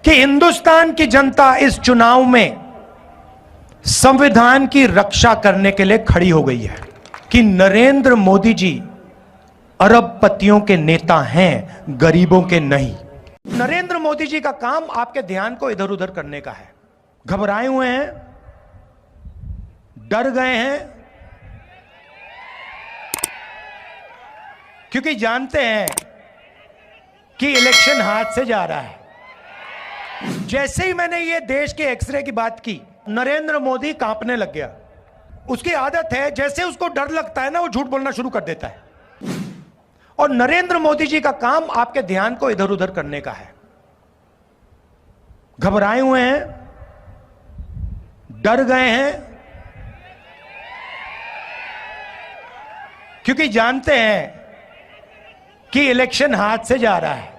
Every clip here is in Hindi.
कि हिंदुस्तान की जनता इस चुनाव में संविधान की रक्षा करने के लिए खड़ी हो गई है कि नरेंद्र मोदी जी अरबपतियों के नेता हैं, गरीबों के नहीं। नरेंद्र मोदी जी का काम आपके ध्यान को इधर उधर करने का है। घबराए हुए हैं, डर गए हैं, क्योंकि जानते हैं कि इलेक्शन हाथ से जा रहा है। जैसे ही मैंने ये देश के एक्सरे की बात की, नरेंद्र मोदी कांपने लग गया। उसकी आदत है, जैसे उसको डर लगता है ना, वो झूठ बोलना शुरू कर देता है। और नरेंद्र मोदी जी का काम आपके ध्यान को इधर उधर करने का है। घबराए हुए हैं, डर गए हैं, क्योंकि जानते हैं कि इलेक्शन हाथ से जा रहा है।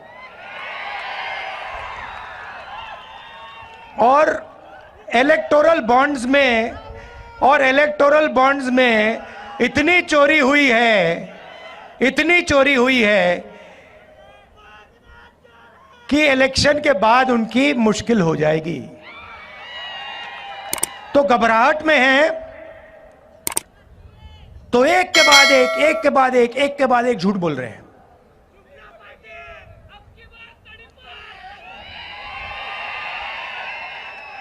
और इलेक्टोरल बॉन्ड्स में इतनी चोरी हुई है कि इलेक्शन के बाद उनकी मुश्किल हो जाएगी। तो घबराहट में है, तो एक के बाद एक झूठ बोल रहे हैं।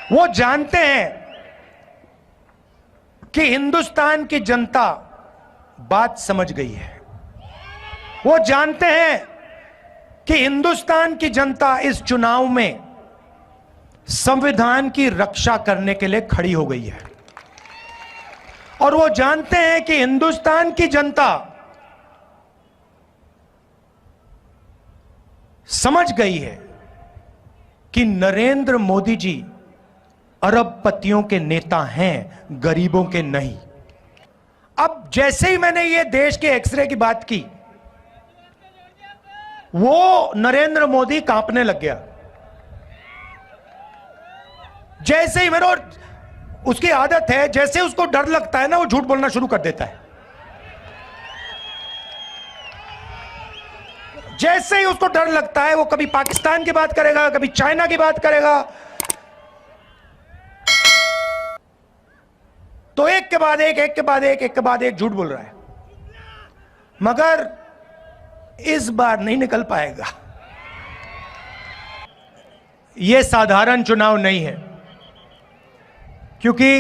वो जानते हैं कि हिंदुस्तान की जनता बात समझ गई है। वो जानते हैं कि हिंदुस्तान की जनता इस चुनाव में संविधान की रक्षा करने के लिए खड़ी हो गई है। और वो जानते हैं कि हिंदुस्तान की जनता समझ गई है कि नरेंद्र मोदी जी अरबपतियों के नेता हैं, गरीबों के नहीं। अब जैसे ही मैंने ये देश के एक्सरे की बात की, वो नरेंद्र मोदी कांपने लग गया। जैसे ही उसकी आदत है, जैसे उसको डर लगता है ना, वो झूठ बोलना शुरू कर देता है। जैसे ही उसको डर लगता है, वो कभी पाकिस्तान की बात करेगा, कभी चाइना की बात करेगा। तो एक के बाद एक झूठ बोल रहा है। मगर इस बार नहीं निकल पाएगा। यह साधारण चुनाव नहीं है, क्योंकि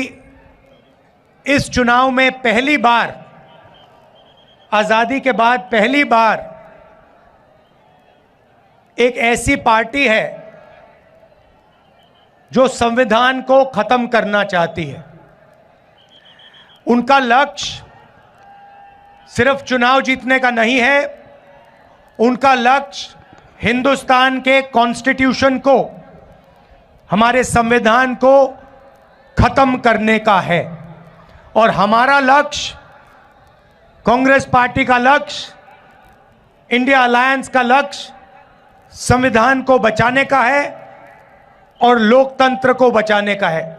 इस चुनाव में पहली बार, आजादी के बाद पहली बार एक ऐसी पार्टी है जो संविधान को खत्म करना चाहती है। उनका लक्ष्य सिर्फ चुनाव जीतने का नहीं है, उनका लक्ष्य हिंदुस्तान के कॉन्स्टिट्यूशन को, हमारे संविधान को खत्म करने का है। और हमारा लक्ष्य, कांग्रेस पार्टी का लक्ष्य, इंडिया अलायंस का लक्ष्य संविधान को बचाने का है और लोकतंत्र को बचाने का है।